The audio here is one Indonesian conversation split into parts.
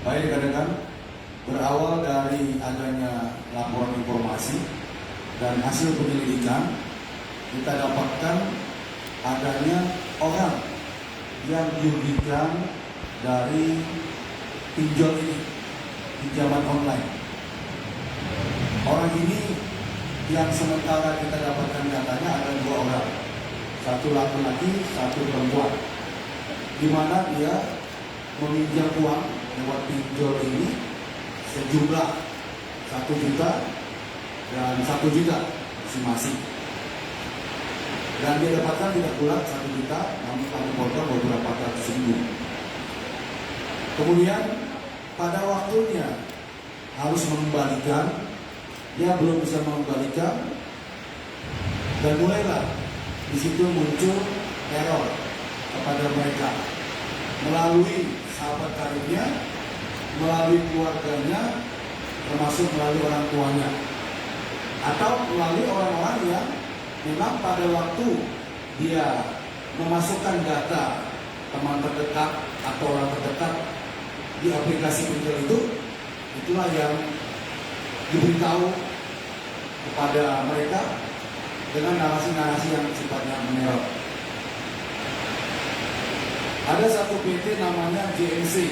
Baik rekan-rekan, berawal dari adanya laporan informasi dan hasil penyelidikan, kita dapatkan adanya orang yang dirugikan dari pinjol ini, pinjaman online. Orang ini yang sementara kita dapatkan datanya ada 2 orang, satu laki-laki, satu perempuan, di mana dia meminjam uang lewat pinjol ini sejumlah 1 juta dan 1 juta masing-masing. Dan dia dapatkan tidak bulat 1 juta, namun kami potong beberapa ratus ribu. Kemudian pada waktunya harus mengembalikan, dia belum bisa mengembalikan, dan mulailah di situ muncul teror kepada mereka melalui sahabat karibnya, melalui keluarganya, termasuk melalui orang tuanya, atau melalui orang-orang yang memang pada waktu dia memasukkan data teman terdekat atau orang terdekat di aplikasi pinjol itu, itulah yang diberitahu kepada mereka dengan narasi-narasi yang sifatnya meneror. Ada satu PT namanya JMC,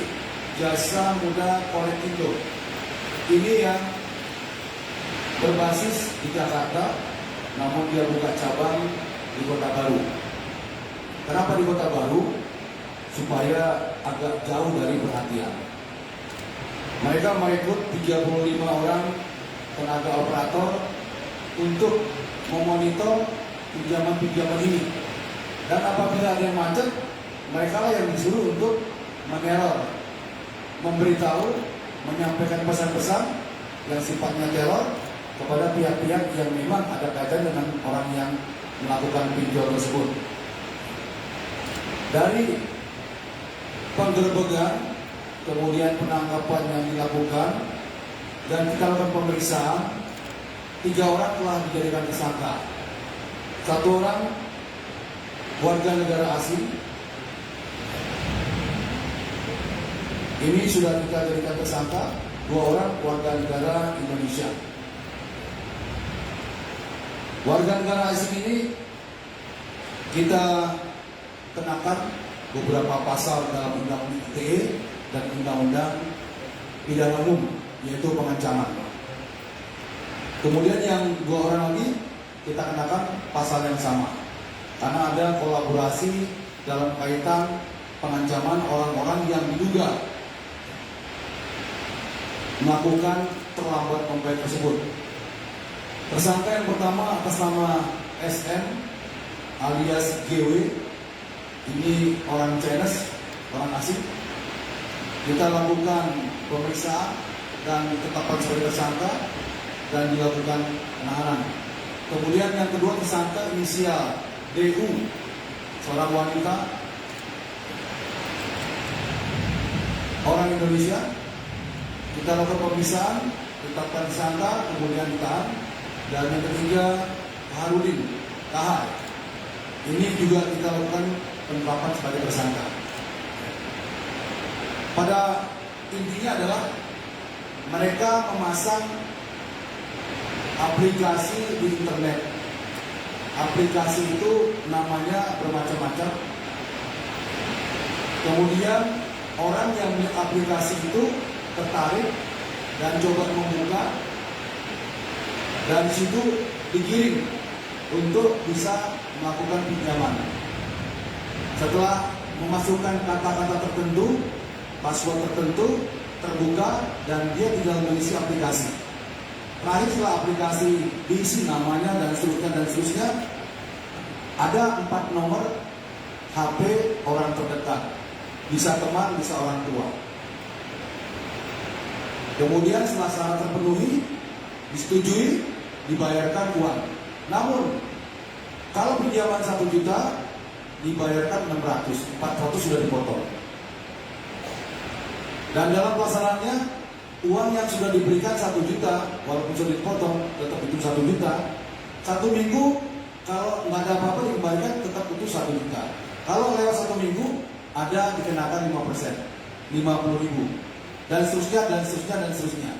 Jasa Muda Kolektindo. Ini yang berbasis di Jakarta, namun dia buka cabang di Kota Baru. Kenapa di Kota Baru? Supaya agak jauh dari perhatian. Mereka merekrut 35 orang tenaga operator untuk memonitor pinjaman-pinjaman ini. Dan apabila ada yang macet, mereka lah yang disuruh untuk meneror, memberitahu, menyampaikan pesan-pesan yang sifatnya teror kepada pihak-pihak yang memang ada kaitan dengan orang yang melakukan pinjol tersebut. Dari penggerbegan, kemudian penangkapan yang dilakukan, dan kita lakukan pemeriksaan, 3 orang telah dijadikan tersangka. 1 orang warga negara asing, ini sudah kita jadikan tersangka. 2 orang warga negara Indonesia. Warga negara asing ini kita kenakan beberapa pasal dalam Undang-Undang ITE dan Undang-Undang Pidana Umum, yaitu pengancaman. Kemudian yang 2 orang lagi kita kenakan pasal yang sama, karena ada kolaborasi dalam kaitan pengancaman orang-orang yang diduga melakukan terlambat membayar tersebut. Tersangka yang pertama atas nama SN alias GW, ini orang Chinese, orang asing. Kita lakukan pemeriksaan dan ditetapkan sebagai tersangka dan dilakukan penahanan. Kemudian yang kedua tersangka inisial DU, seorang wanita, orang Indonesia. Kita lakukan pemeriksaan, tetapkan tersangka, kemudian ditahan. Dan yang ketiga Harudin Kahar, ini juga kita lakukan penetapan sebagai tersangka. Pada intinya adalah mereka memasang aplikasi di internet. Aplikasi itu namanya bermacam-macam. Kemudian orang yang punya aplikasi itu tertarik dan coba membuka, dan di situ dikirim untuk bisa melakukan pinjaman. Setelah memasukkan kata-kata tertentu, password tertentu, terbuka, dan dia tinggal mengisi aplikasi. Terakhir setelah aplikasi diisi namanya dan seterusnya, ada 4 nomor HP orang terdekat, bisa teman, bisa orang tua. Kemudian setelah syarat terpenuhi, disetujui, dibayarkan uang. Namun kalau pinjaman 1 juta dibayarkan 600, 400 sudah dipotong. Dan dalam pelaksanaannya, uang yang sudah diberikan 1 juta, walaupun sudah dipotong, tetap itu 1 juta. 1 minggu, kalau nggak ada apa-apa dikembalikan, tetap itu 1 juta. Kalau lewat 1 minggu, ada dikenakan 5%, 50.000. dan seterusnya dan seterusnya dan seterusnya.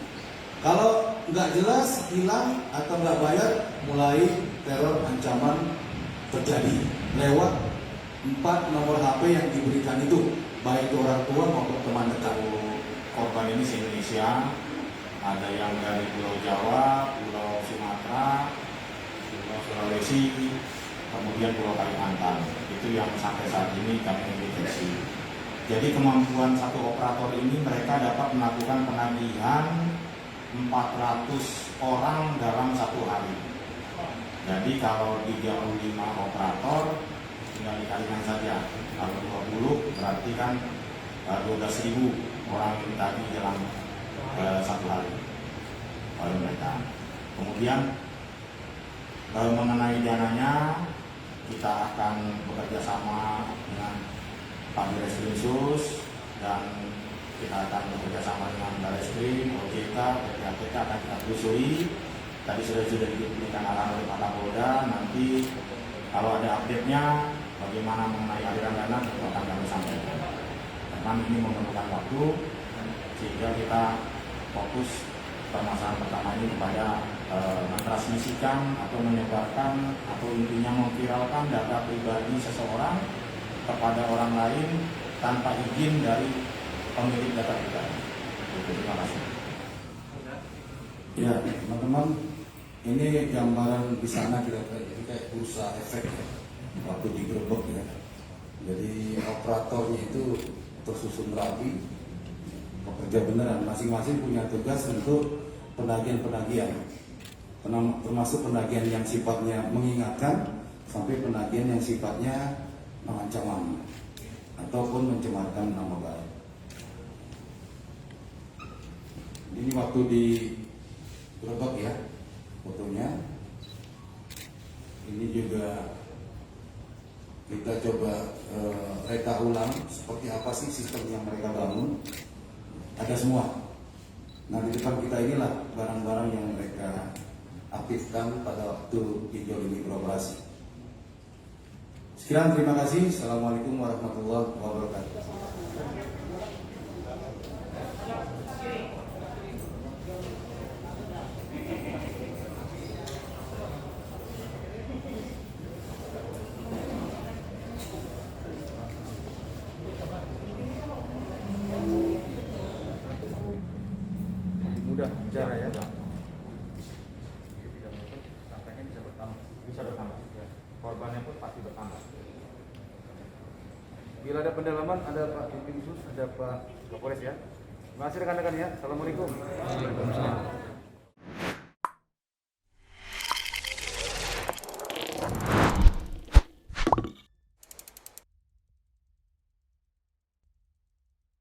Kalau nggak jelas, hilang atau nggak bayar, mulai teror ancaman terjadi lewat 4 nomor HP yang diberikan itu, baik itu orang tua maupun teman dekat. Korban ini se-Indonesia, ada yang dari Pulau Jawa, Pulau Sumatera, Pulau Sulawesi, kemudian Pulau Kalimantan. Itu yang sampai saat ini kami deteksi. Jadi kemampuan satu operator ini, mereka dapat melakukan penagihan 400 orang dalam satu hari. Jadi kalau 35 operator tinggal dikalikan saja. Kalau 20 berarti kan 12.000 orang ditagih dalam satu hari oleh mereka. Kemudian mengenai dananya, kita akan bekerja sama dengan Pak Direskrim Sus, dan kita akan bekerja sama dengan Bareskrim, OJK, PPATK akan kita telusuri. Tadi sudah diberikan arahan oleh Pak Kapolda. Nanti kalau ada update-nya bagaimana mengenai aliran dana, tentu akan kami sampaikan. Karena ini memerlukan waktu, sehingga kita fokus permasalahan pertama ini kepada mentransmisikan atau menyebarkan atau intinya memviralkan data pribadi seseorang kepada orang lain tanpa izin dari pemilik data pribadi. Terima kasih. Ya, teman-teman, ini gambaran di sana kira-kira jadi kayak bursa efek ya, waktu digerebek ya. Jadi operatornya itu tersusun rapi, pekerja beneran, masing-masing punya tugas untuk penagihan-penagihan, termasuk penagihan yang sifatnya mengingatkan sampai penagihan yang sifatnya mengancam ataupun mencemarkan nama baik. Ini waktu di gerobak ya fotonya. Ini juga kita coba reka ulang seperti apa sih sistem yang mereka bangun. Ada semua. Nah, di depan kita inilah barang-barang yang mereka aktifkan pada waktu pinjol ini beroperasi. Sekian, terima kasih. Assalamualaikum warahmatullahi wabarakatuh. Mudah bicara ya. Sampainya bisa bertambah. Bisa bertambah. Ya. Korbannya pun pasti bertambah. Bila ada pendalaman, ada Pak Bimbing Sus, ada Pak Kapolres ya. Terima kasih rekan-rekan ya. Assalamualaikum. Waalaikumsalam.